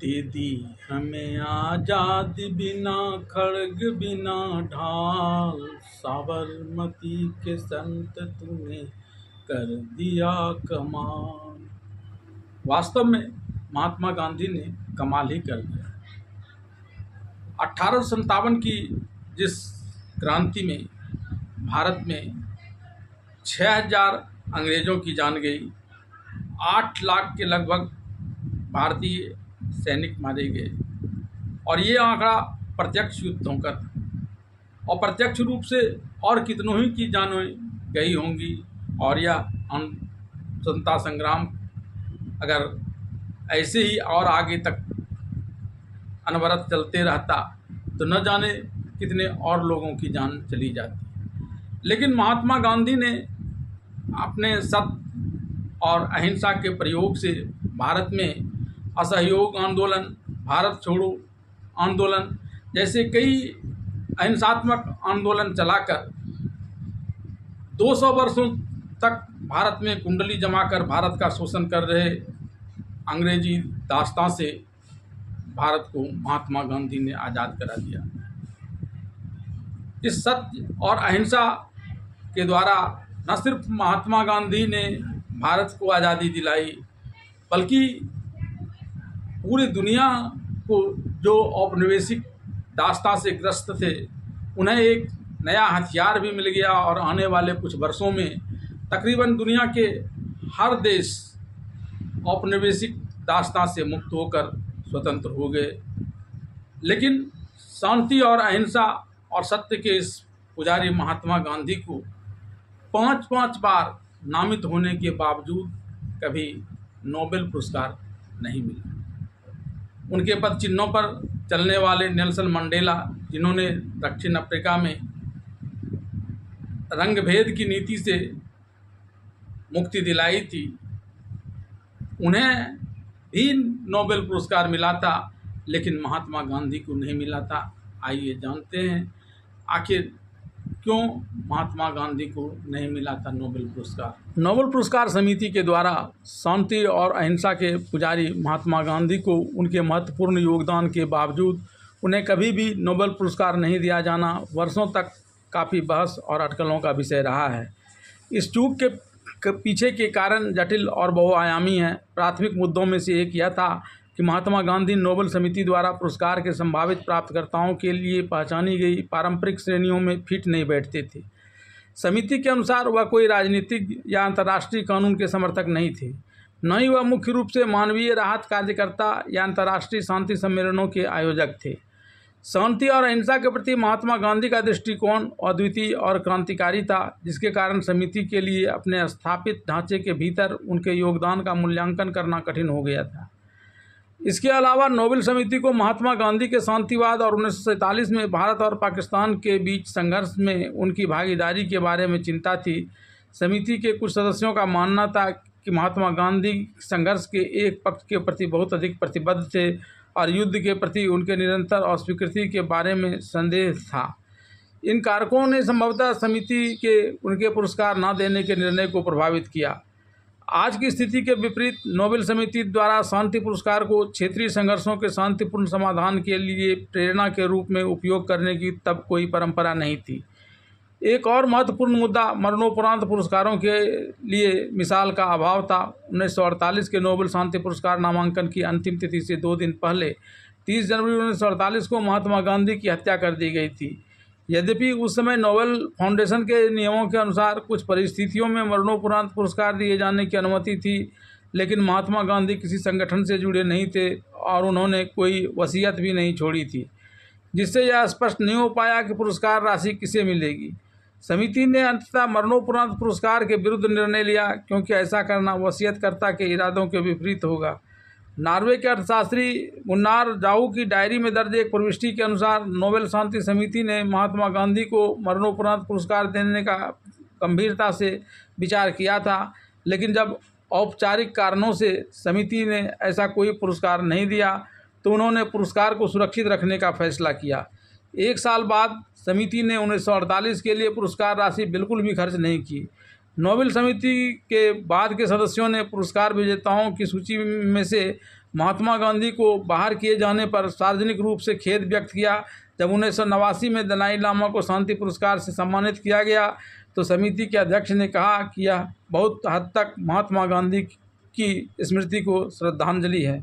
दे दी हमें आजादी बिना खड़ग बिना ढाल, साबरमती के संत तूने कर दिया कमाल। वास्तव में महात्मा गांधी ने कमाल ही कर दिया। 1857 की जिस क्रांति में भारत में 6000 अंग्रेज़ों की जान गई, 8 लाख के लगभग भारतीय सैनिक मारे गए, और ये आंकड़ा प्रत्यक्ष युद्धों का था, और प्रत्यक्ष रूप से और कितनों ही की जानें गई होंगी। और यह स्वतंत्रता संग्राम अगर ऐसे ही और आगे तक अनवरत चलते रहता तो न जाने कितने और लोगों की जान चली जाती। लेकिन महात्मा गांधी ने अपने सत्य और अहिंसा के प्रयोग से भारत में असहयोग आंदोलन, भारत छोड़ो आंदोलन जैसे कई अहिंसात्मक आंदोलन चलाकर 200 वर्षों तक भारत में कुंडली जमाकर भारत का शोषण कर रहे अंग्रेजी दास्तां से भारत को महात्मा गांधी ने आज़ाद करा दिया। इस सत्य और अहिंसा के द्वारा न सिर्फ महात्मा गांधी ने भारत को आज़ादी दिलाई, बल्कि पूरी दुनिया को जो औपनिवेशिक दास्तां से ग्रस्त थे उन्हें एक नया हथियार भी मिल गया, और आने वाले कुछ वर्षों में तकरीबन दुनिया के हर देश औपनिवेशिक दास्तां से मुक्त होकर स्वतंत्र हो गए। लेकिन शांति और अहिंसा और सत्य के इस पुजारी महात्मा गांधी को 5 बार नामित होने के बावजूद कभी नोबेल पुरस्कार नहीं मिला। उनके पद चिन्हों पर चलने वाले नेल्सन मंडेला, जिन्होंने दक्षिण अफ्रीका में रंग भेद की नीति से मुक्ति दिलाई थी, उन्हें भी नोबेल पुरस्कार मिला था, लेकिन महात्मा गांधी को नहीं मिला था। आइए जानते हैं आखिर क्यों महात्मा गांधी को नहीं मिला था नोबेल पुरस्कार। नोबेल पुरस्कार समिति के द्वारा शांति और अहिंसा के पुजारी महात्मा गांधी को उनके महत्वपूर्ण योगदान के बावजूद उन्हें कभी भी नोबेल पुरस्कार नहीं दिया जाना वर्षों तक काफ़ी बहस और अटकलों का विषय रहा है। इस चूक के पीछे के कारण जटिल और बहुआयामी हैं। प्राथमिक मुद्दों में से एक यह था कि महात्मा गांधी नोबेल समिति द्वारा पुरस्कार के संभावित प्राप्तकर्ताओं के लिए पहचानी गई पारंपरिक श्रेणियों में फिट नहीं बैठते थे। समिति के अनुसार वह कोई राजनीतिक या अंतर्राष्ट्रीय कानून के समर्थक नहीं थे, न ही वह मुख्य रूप से मानवीय राहत कार्यकर्ता या अंतर्राष्ट्रीय शांति सम्मेलनों के आयोजक थे। शांति और अहिंसा के प्रति महात्मा गांधी का दृष्टिकोण अद्वितीय और क्रांतिकारी था, जिसके कारण समिति के लिए अपने स्थापित ढांचे के भीतर उनके योगदान का मूल्यांकन करना कठिन हो गया था। इसके अलावा नोबेल समिति को महात्मा गांधी के शांतिवाद और 1947 में भारत और पाकिस्तान के बीच संघर्ष में उनकी भागीदारी के बारे में चिंता थी। समिति के कुछ सदस्यों का मानना था कि महात्मा गांधी संघर्ष के एक पक्ष के प्रति बहुत अधिक प्रतिबद्ध थे और युद्ध के प्रति उनके निरंतर अस्वीकृति के बारे में संदेह था। इन कारकों ने संभवतः समिति के उनके पुरस्कार न देने के निर्णय को प्रभावित किया। आज की स्थिति के विपरीत नोबेल समिति द्वारा शांति पुरस्कार को क्षेत्रीय संघर्षों के शांतिपूर्ण समाधान के लिए प्रेरणा के रूप में उपयोग करने की तब कोई परंपरा नहीं थी। एक और महत्वपूर्ण मुद्दा मरणोपरांत पुरस्कारों के लिए मिसाल का अभाव था। 1948 के नोबेल शांति पुरस्कार नामांकन की अंतिम तिथि से 2 दिन पहले 30 जनवरी 1948 को महात्मा गांधी की हत्या कर दी गई थी। यद्यपि उस समय नोबेल फाउंडेशन के नियमों के अनुसार कुछ परिस्थितियों में मरणोपरांत पुरस्कार दिए जाने की अनुमति थी, लेकिन महात्मा गांधी किसी संगठन से जुड़े नहीं थे और उन्होंने कोई वसीयत भी नहीं छोड़ी थी, जिससे यह स्पष्ट नहीं हो पाया कि पुरस्कार राशि किसे मिलेगी। समिति ने अंततः मरणोपरांत पुरस्कार के विरुद्ध निर्णय लिया, क्योंकि ऐसा करना वसीयतकर्ता के इरादों के विपरीत होगा। नॉर्वे के अर्थशास्त्री गुन्नार जाऊ की डायरी में दर्ज एक प्रविष्टि के अनुसार नोबेल शांति समिति ने महात्मा गांधी को मरणोपरांत पुरस्कार देने का गंभीरता से विचार किया था, लेकिन जब औपचारिक कारणों से समिति ने ऐसा कोई पुरस्कार नहीं दिया तो उन्होंने पुरस्कार को सुरक्षित रखने का फैसला किया। 1 साल बाद समिति ने 1948 के लिए पुरस्कार राशि बिल्कुल भी खर्च नहीं की। नोबेल समिति के बाद के सदस्यों ने पुरस्कार विजेताओं की सूची में से महात्मा गांधी को बाहर किए जाने पर सार्वजनिक रूप से खेद व्यक्त किया। जब 1989 में दलाई लामा को शांति पुरस्कार से सम्मानित किया गया तो समिति के अध्यक्ष ने कहा कि यह बहुत हद तक महात्मा गांधी की स्मृति को श्रद्धांजलि है।